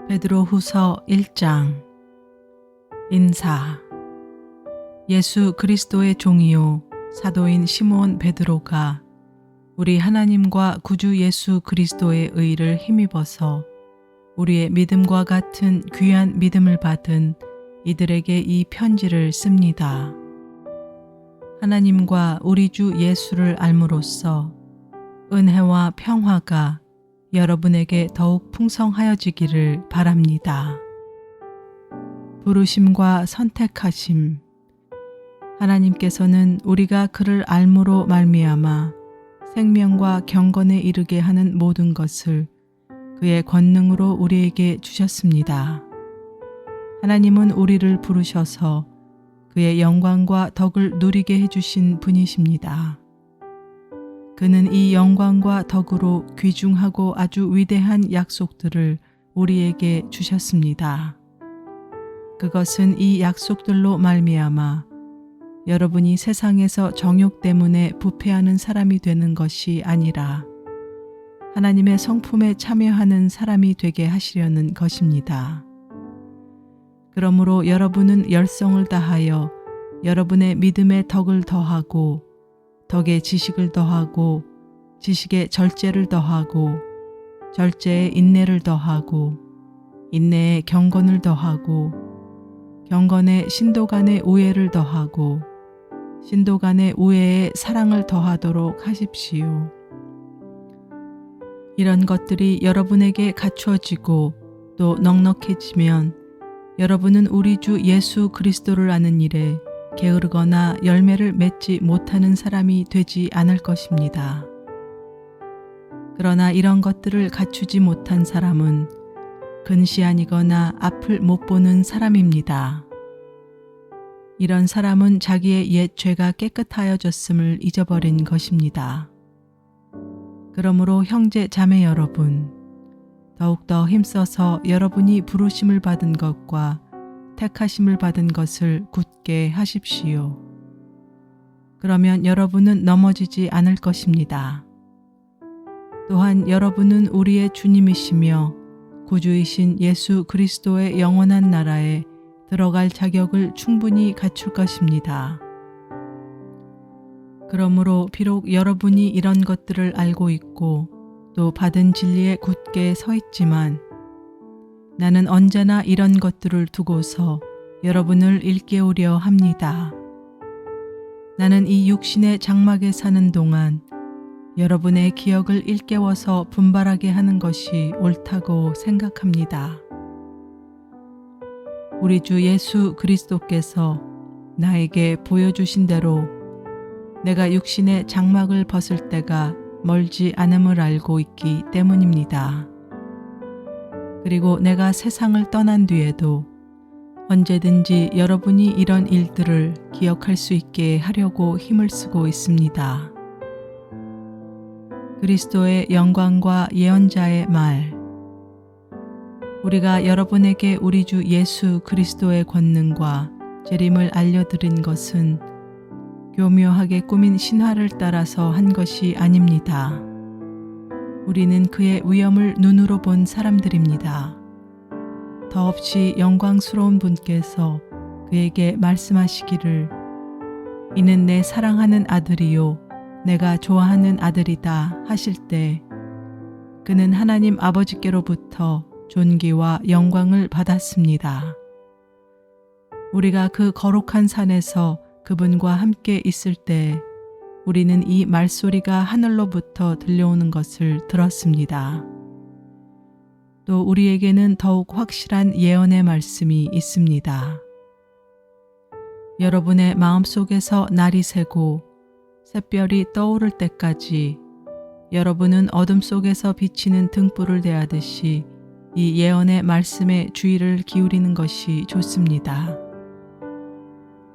베드로후서 1장. 인사. 예수 그리스도의 종이요 사도인 시므온 베드로가 우리 하나님과 구주 예수 그리스도의 의를 힘입어서 우리의 믿음과 같은 귀한 믿음을 받은 이들에게 이 편지를 씁니다. 하나님과 우리 주 예수를 알므로써 은혜와 평화가 여러분에게 더욱 풍성하여지기를 바랍니다. 부르심과 선택하심. 하나님께서는 우리가 그를 알므로 말미암아 생명과 경건에 이르게 하는 모든 것을 그의 권능으로 우리에게 주셨습니다. 하나님은 우리를 부르셔서 그의 영광과 덕을 누리게 해주신 분이십니다. 그는 이 영광과 덕으로 귀중하고 아주 위대한 약속들을 우리에게 주셨습니다. 그것은 이 약속들로 말미암아 여러분이 세상에서 정욕 때문에 부패하는 사람이 되는 것이 아니라 하나님의 성품에 참여하는 사람이 되게 하시려는 것입니다. 그러므로 여러분은 열성을 다하여 여러분의 믿음의 덕을 더하고 덕의 지식을 더하고 지식의 절제를 더하고 절제의 인내를 더하고 인내의 경건을 더하고 경건의 신도 간의 우애를 더하고 신도 간의 우애에 사랑을 더하도록 하십시오. 이런 것들이 여러분에게 갖추어지고 또 넉넉해지면 여러분은 우리 주 예수 그리스도를 아는 일에 게으르거나 열매를 맺지 못하는 사람이 되지 않을 것입니다. 그러나 이런 것들을 갖추지 못한 사람은 근시안이거나 앞을 못 보는 사람입니다. 이런 사람은 자기의 옛 죄가 깨끗하여졌음을 잊어버린 것입니다. 그러므로 형제 자매 여러분, 더욱더 힘써서 여러분이 부르심을 받은 것과 택하심을 받은 것을 굳게 하십시오. 그러면 여러분은 넘어지지 않을 것입니다. 또한 여러분은 우리의 주님이시며 구주이신 예수 그리스도의 영원한 나라에 들어갈 자격을 충분히 갖출 것입니다. 그러므로 비록 여러분이 이런 것들을 알고 있고 또 받은 진리에 굳게 서 있지만 나는 언제나 이런 것들을 두고서 여러분을 일깨우려 합니다. 나는 이 육신의 장막에 사는 동안 여러분의 기억을 일깨워서 분발하게 하는 것이 옳다고 생각합니다. 우리 주 예수 그리스도께서 나에게 보여주신 대로 내가 육신의 장막을 벗을 때가 멀지 않음을 알고 있기 때문입니다. 그리고 내가 세상을 떠난 뒤에도 언제든지 여러분이 이런 일들을 기억할 수 있게 하려고 힘을 쓰고 있습니다. 그리스도의 영광과 예언자의 말. 우리가 여러분에게 우리 주 예수 그리스도의 권능과 재림을 알려드린 것은 교묘하게 꾸민 신화를 따라서 한 것이 아닙니다. 우리는 그의 위엄을 눈으로 본 사람들입니다. 더없이 영광스러운 분께서 그에게 말씀하시기를 이는 내 사랑하는 아들이요 내가 좋아하는 아들이다 하실 때 그는 하나님 아버지께로부터 존귀와 영광을 받았습니다. 우리가 그 거룩한 산에서 그분과 함께 있을 때 우리는 이 말소리가 하늘로부터 들려오는 것을 들었습니다. 또 우리에게는 더욱 확실한 예언의 말씀이 있습니다. 여러분의 마음속에서 날이 새고 샛별이 떠오를 때까지 여러분은 어둠 속에서 비치는 등불을 대하듯이 이 예언의 말씀에 주의를 기울이는 것이 좋습니다.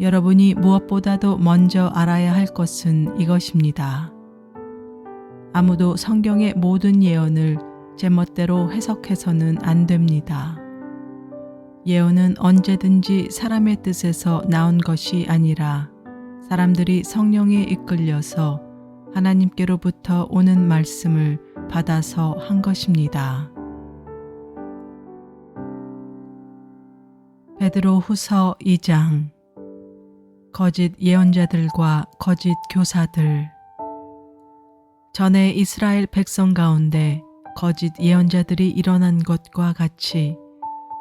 여러분이 무엇보다도 먼저 알아야 할 것은 이것입니다. 아무도 성경의 모든 예언을 제멋대로 해석해서는 안 됩니다. 예언은 언제든지 사람의 뜻에서 나온 것이 아니라 사람들이 성령에 이끌려서 하나님께로부터 오는 말씀을 받아서 한 것입니다. 베드로후서 2장. 거짓 예언자들과 거짓 교사들. 전에 이스라엘 백성 가운데 거짓 예언자들이 일어난 것과 같이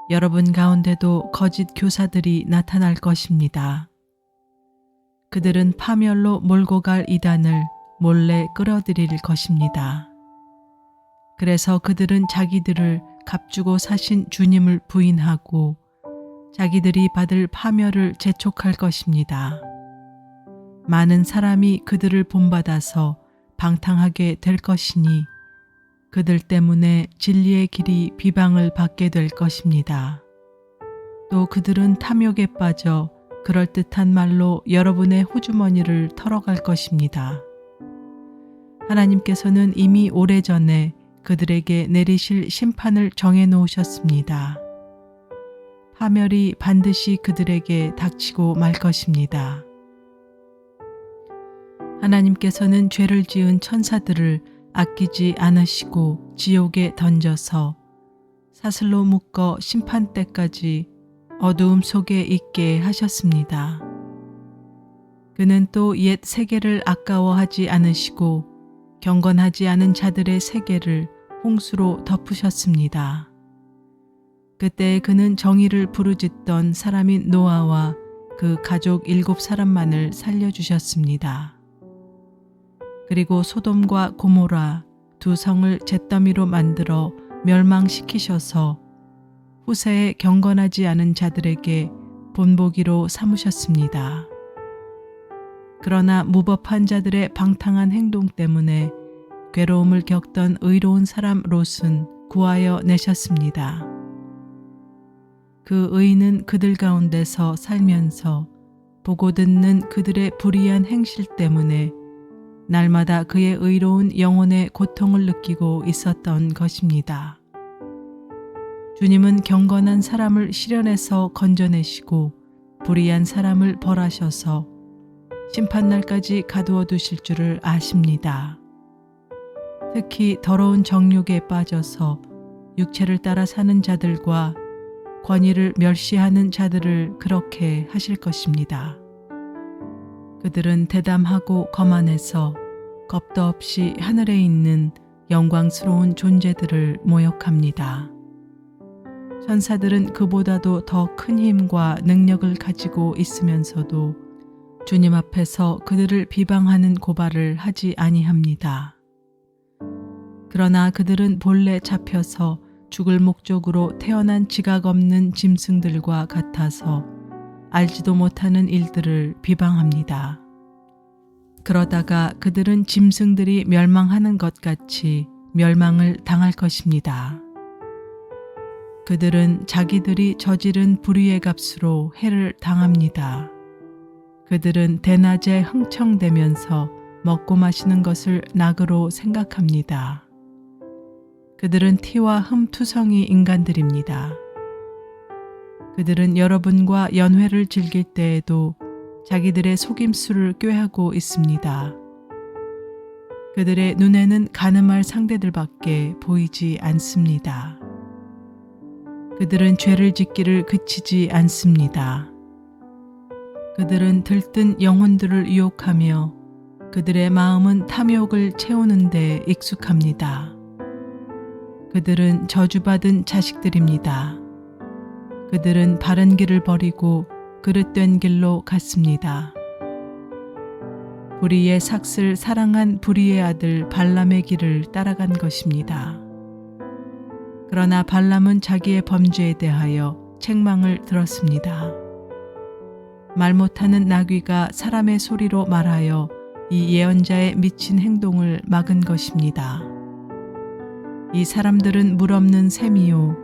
여러분 가운데도 거짓 교사들이 나타날 것입니다. 그들은 파멸로 몰고 갈 이단을 몰래 끌어들일 것입니다. 그래서 그들은 자기들을 값주고 사신 주님을 부인하고 자기들이 받을 파멸을 재촉할 것입니다. 많은 사람이 그들을 본받아서 방탕하게 될 것이니 그들 때문에 진리의 길이 비방을 받게 될 것입니다. 또 그들은 탐욕에 빠져 그럴듯한 말로 여러분의 호주머니를 털어갈 것입니다. 하나님께서는 이미 오래전에 그들에게 내리실 심판을 정해 놓으셨습니다. 파멸이 반드시 그들에게 닥치고 말 것입니다. 하나님께서는 죄를 지은 천사들을 아끼지 않으시고 지옥에 던져서 사슬로 묶어 심판 때까지 어두움 속에 있게 하셨습니다. 그는 또 옛 세계를 아까워하지 않으시고 경건하지 않은 자들의 세계를 홍수로 덮으셨습니다. 그때 그는 정의를 부르짖던 사람인 노아와 그 가족 7사람만을 살려주셨습니다. 그리고 소돔과 고모라 두 성을 잿더미로 만들어 멸망시키셔서 후세에 경건하지 않은 자들에게 본보기로 삼으셨습니다. 그러나 무법한 자들의 방탕한 행동 때문에 괴로움을 겪던 의로운 사람 롯은 구하여 내셨습니다. 그 의인은 그들 가운데서 살면서 보고 듣는 그들의 불의한 행실 때문에 날마다 그의 의로운 영혼의 고통을 느끼고 있었던 것입니다. 주님은 경건한 사람을 시련에서 건져내시고 불의한 사람을 벌하셔서 심판날까지 가두어 두실 줄을 아십니다. 특히 더러운 정욕에 빠져서 육체를 따라 사는 자들과 권위를 멸시하는 자들을 그렇게 하실 것입니다. 그들은 대담하고 거만해서 겁도 없이 하늘에 있는 영광스러운 존재들을 모욕합니다. 천사들은 그보다도 더 큰 힘과 능력을 가지고 있으면서도 주님 앞에서 그들을 비방하는 고발을 하지 아니합니다. 그러나 그들은 본래 잡혀서 죽을 목적으로 태어난 지각 없는 짐승들과 같아서 알지도 못하는 일들을 비방합니다. 그러다가 그들은 짐승들이 멸망하는 것 같이 멸망을 당할 것입니다. 그들은 자기들이 저지른 불의의 값으로 해를 당합니다. 그들은 대낮에 흥청대면서 먹고 마시는 것을 낙으로 생각합니다. 그들은 티와 흠투성이 인간들입니다. 그들은 여러분과 연회를 즐길 때에도 자기들의 속임수를 꾀하고 있습니다. 그들의 눈에는 가늠할 상대들밖에 보이지 않습니다. 그들은 죄를 짓기를 그치지 않습니다. 그들은 들뜬 영혼들을 유혹하며 그들의 마음은 탐욕을 채우는 데 익숙합니다. 그들은 저주받은 자식들입니다. 그들은 바른 길을 버리고 그릇된 길로 갔습니다. 불의의 삭슬 사랑한 불의의 아들 발람의 길을 따라간 것입니다. 그러나 발람은 자기의 범죄에 대하여 책망을 들었습니다. 말 못하는 나귀가 사람의 소리로 말하여 이 예언자의 미친 행동을 막은 것입니다. 이 사람들은 물 없는 샘이요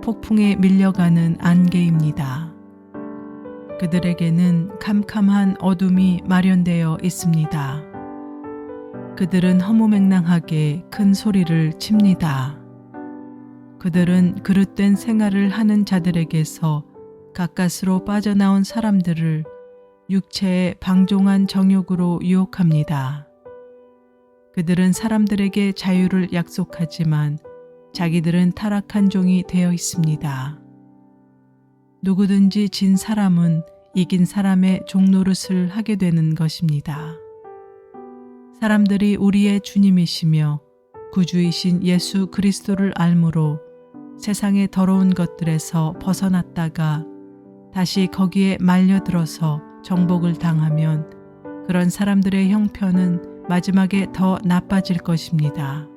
폭풍에 밀려가는 안개입니다. 그들에게는 캄캄한 어둠이 마련되어 있습니다. 그들은 허무맹랑하게 큰 소리를 칩니다. 그들은 그릇된 생활을 하는 자들에게서 가까스로 빠져나온 사람들을 육체의 방종한 정욕으로 유혹합니다. 그들은 사람들에게 자유를 약속하지만 자기들은 타락한 종이 되어 있습니다. 누구든지 진 사람은 이긴 사람의 종노릇을 하게 되는 것입니다. 사람들이 우리의 주님이시며 구주이신 예수 그리스도를 알므로 세상의 더러운 것들에서 벗어났다가 다시 거기에 말려들어서 정복을 당하면 그런 사람들의 형편은 마지막에 더 나빠질 것입니다.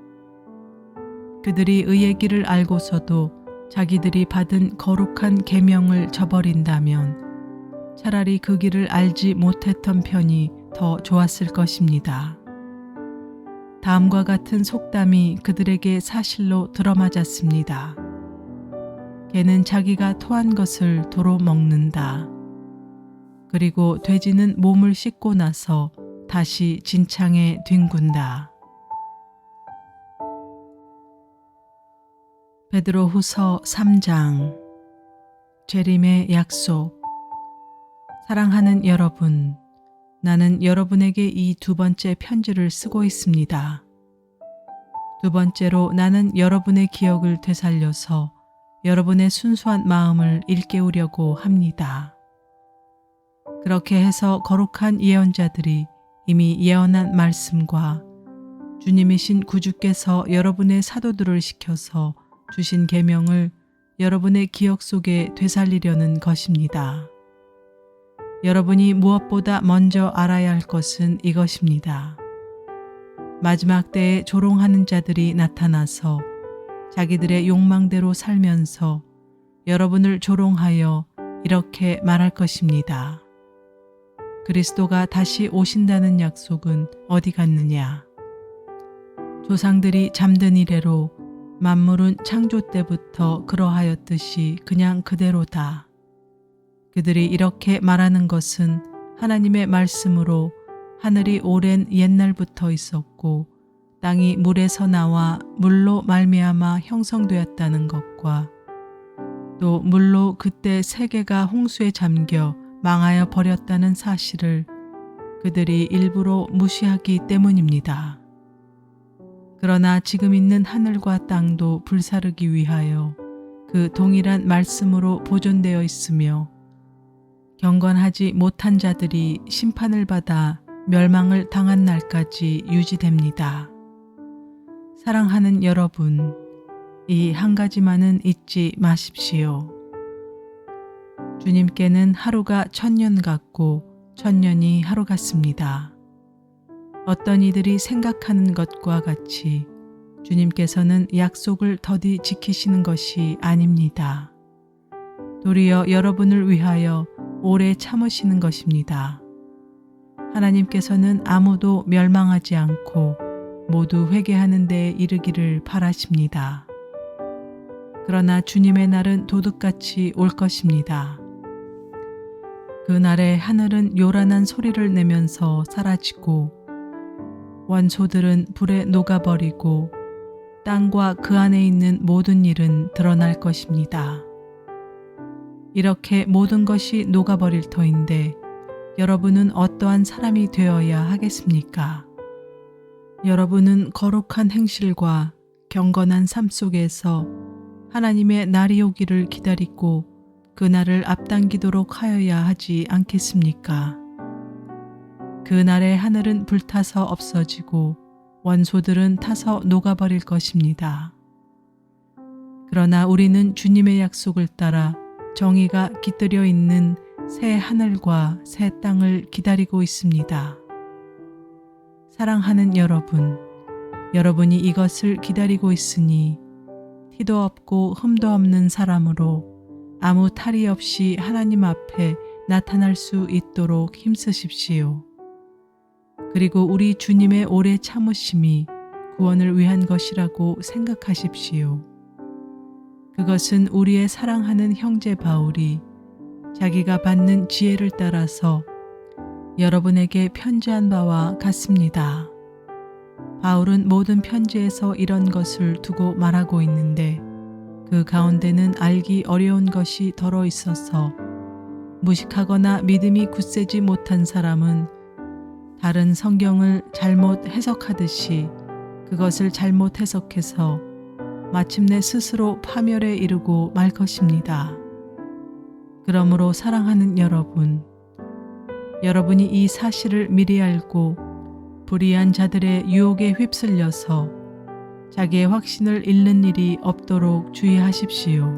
그들이 의의 길을 알고서도 자기들이 받은 거룩한 계명을 저버린다면 차라리 그 길을 알지 못했던 편이 더 좋았을 것입니다. 다음과 같은 속담이 그들에게 사실로 들어맞았습니다. 개는 자기가 토한 것을 도로 먹는다. 그리고 돼지는 몸을 씻고 나서 다시 진창에 뒹군다. 베드로후서 3장. 재림의 약속. 사랑하는 여러분, 나는 여러분에게 이 두 번째 편지를 쓰고 있습니다. 두 번째로 나는 여러분의 기억을 되살려서 여러분의 순수한 마음을 일깨우려고 합니다. 그렇게 해서 거룩한 예언자들이 이미 예언한 말씀과 주님이신 구주께서 여러분의 사도들을 시켜서 주신 계명을 여러분의 기억 속에 되살리려는 것입니다. 여러분이 무엇보다 먼저 알아야 할 것은 이것입니다. 마지막 때에 조롱하는 자들이 나타나서 자기들의 욕망대로 살면서 여러분을 조롱하여 이렇게 말할 것입니다. 그리스도가 다시 오신다는 약속은 어디 갔느냐? 조상들이 잠든 이래로 만물은 창조 때부터 그러하였듯이 그냥 그대로다. 그들이 이렇게 말하는 것은 하나님의 말씀으로 하늘이 오랜 옛날부터 있었고 땅이 물에서 나와 물로 말미암아 형성되었다는 것과 또 물로 그때 세계가 홍수에 잠겨 망하여 버렸다는 사실을 그들이 일부러 무시하기 때문입니다. 그러나 지금 있는 하늘과 땅도 불사르기 위하여 그 동일한 말씀으로 보존되어 있으며 경건하지 못한 자들이 심판을 받아 멸망을 당한 날까지 유지됩니다. 사랑하는 여러분, 이 한 가지만은 잊지 마십시오. 주님께는 하루가 1000년 같고 1000년이 하루 같습니다. 어떤 이들이 생각하는 것과 같이 주님께서는 약속을 더디 지키시는 것이 아닙니다. 도리어 여러분을 위하여 오래 참으시는 것입니다. 하나님께서는 아무도 멸망하지 않고 모두 회개하는 데에 이르기를 바라십니다. 그러나 주님의 날은 도둑같이 올 것입니다. 그 날에 하늘은 요란한 소리를 내면서 사라지고 원소들은 불에 녹아버리고 땅과 그 안에 있는 모든 일은 드러날 것입니다. 이렇게 모든 것이 녹아버릴 터인데 여러분은 어떠한 사람이 되어야 하겠습니까? 여러분은 거룩한 행실과 경건한 삶 속에서 하나님의 날이 오기를 기다리고 그 날을 앞당기도록 하여야 하지 않겠습니까? 그 날에 하늘은 불타서 없어지고 원소들은 타서 녹아버릴 것입니다. 그러나 우리는 주님의 약속을 따라 정의가 깃들여 있는 새 하늘과 새 땅을 기다리고 있습니다. 사랑하는 여러분, 여러분이 이것을 기다리고 있으니 티도 없고 흠도 없는 사람으로 아무 탈이 없이 하나님 앞에 나타날 수 있도록 힘쓰십시오. 그리고 우리 주님의 오래 참으심이 구원을 위한 것이라고 생각하십시오. 그것은 우리의 사랑하는 형제 바울이 자기가 받는 지혜를 따라서 여러분에게 편지한 바와 같습니다. 바울은 모든 편지에서 이런 것을 두고 말하고 있는데 그 가운데는 알기 어려운 것이 덜어 있어서 무식하거나 믿음이 굳세지 못한 사람은 다른 성경을 잘못 해석하듯이 그것을 잘못 해석해서 마침내 스스로 파멸에 이르고 말 것입니다. 그러므로 사랑하는 여러분, 여러분이 이 사실을 미리 알고 불의한 자들의 유혹에 휩쓸려서 자기의 확신을 잃는 일이 없도록 주의하십시오.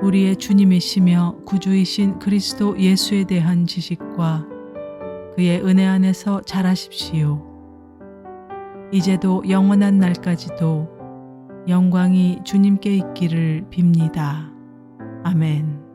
우리의 주님이시며 구주이신 그리스도 예수에 대한 지식과 그의 은혜 안에서 자라십시오. 이제도 영원한 날까지도 영광이 주님께 있기를 빕니다. 아멘.